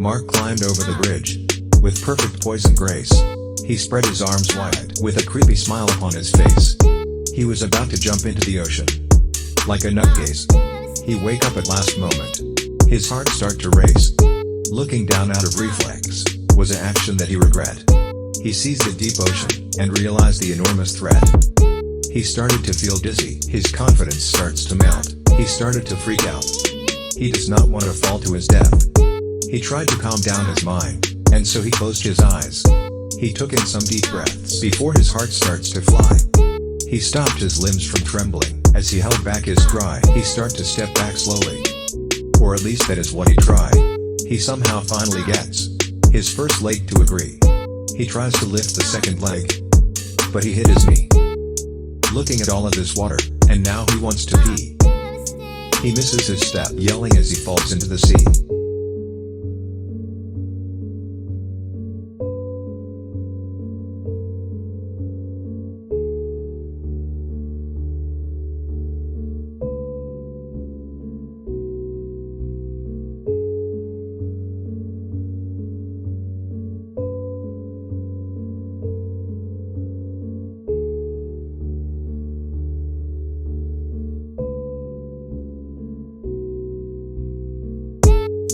Mark climbed over the bridge. With perfect poise and grace, he spread his arms wide, with a creepy smile upon his face. He was about to jump into the ocean. Like a nutcase, he wake up at last moment. His heart start to race. Looking down out of reflex was an action that he regret. He sees the deep ocean, and realized the enormous threat. He started to feel dizzy, his confidence starts to melt. He started to freak out. He does not want to fall to his death. He tried to calm down his mind, and so he closed his eyes. He took in some deep breaths before his heart starts to fly. He stopped his limbs from trembling. As he held back his cry, he started to step back slowly. Or at least that is what he tried. He somehow finally gets his first leg to agree. He tries to lift the second leg, but he hit his knee. Looking at all of this water, and now he wants to pee. He misses his step, yelling as he falls into the sea.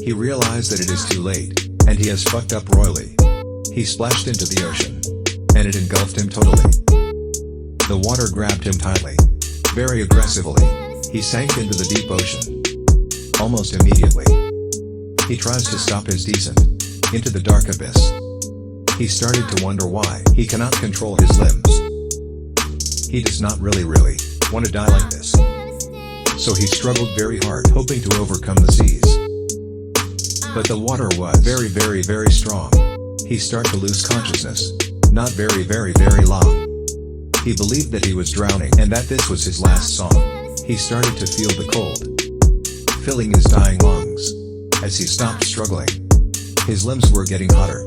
He realized that it is too late, and he has fucked up royally. He splashed into the ocean, and it engulfed him totally. The water grabbed him tightly. Very aggressively, he sank into the deep ocean. Almost immediately, he tries to stop his descent into the dark abyss. He started to wonder why he cannot control his limbs. He does not really want to die like this. So he struggled very hard, hoping to overcome the seas. But the water was very strong. He started to lose consciousness. Not very long. He believed that he was drowning, and that this was his last song. He started to feel the cold filling his dying lungs. As he stopped struggling, his limbs were getting hotter.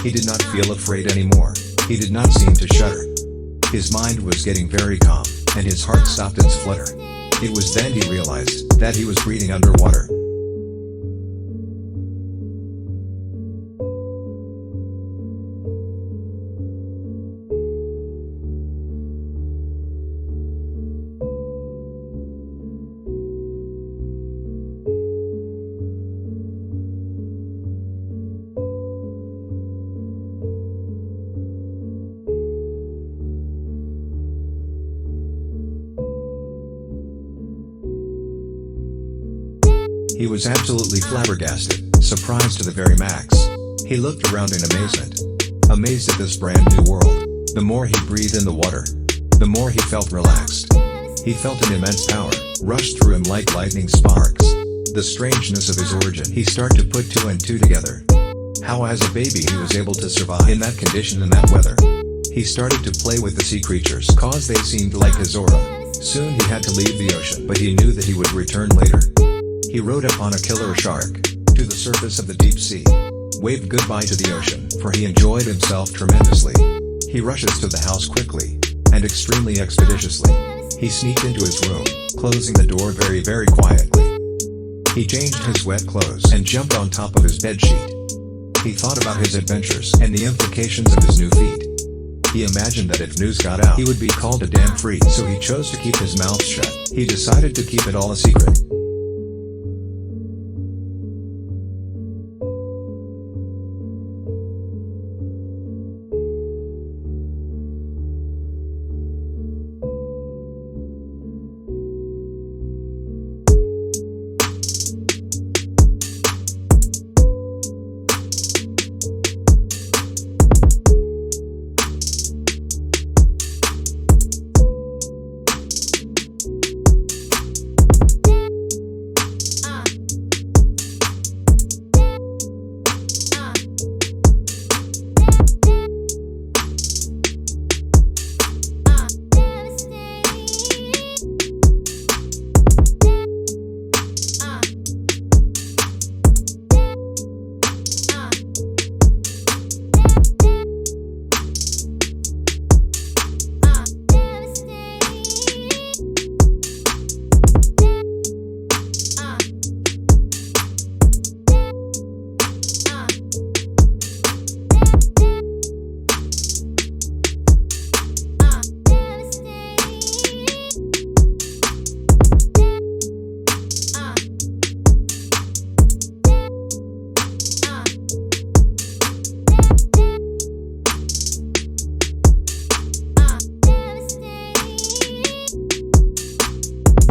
He did not feel afraid anymore. He did not seem to shudder. His mind was getting very calm, and his heart stopped its flutter. It was then he realized that he was breathing underwater. He was absolutely flabbergasted, surprised to the very max. He looked around in amazement. Amazed at this brand new world. The more he breathed in the water, the more he felt relaxed. He felt an immense power rush through him like lightning sparks. The strangeness of his origin. He started to put two and two together. How as a baby he was able to survive in that condition and that weather. He started to play with the sea creatures cause they seemed like his aura. Soon he had to leave the ocean, but he knew that he would return later. He rode upon a killer shark to the surface of the deep sea, waved goodbye to the ocean, for he enjoyed himself tremendously. He rushes to the house quickly and extremely expeditiously. He sneaked into his room, closing the door very quietly. He changed his wet clothes and jumped on top of his bedsheet. He thought about his adventures and the implications of his new feat. He imagined that if news got out, he would be called a damn freak, so he chose to keep his mouth shut. He decided to keep it all a secret.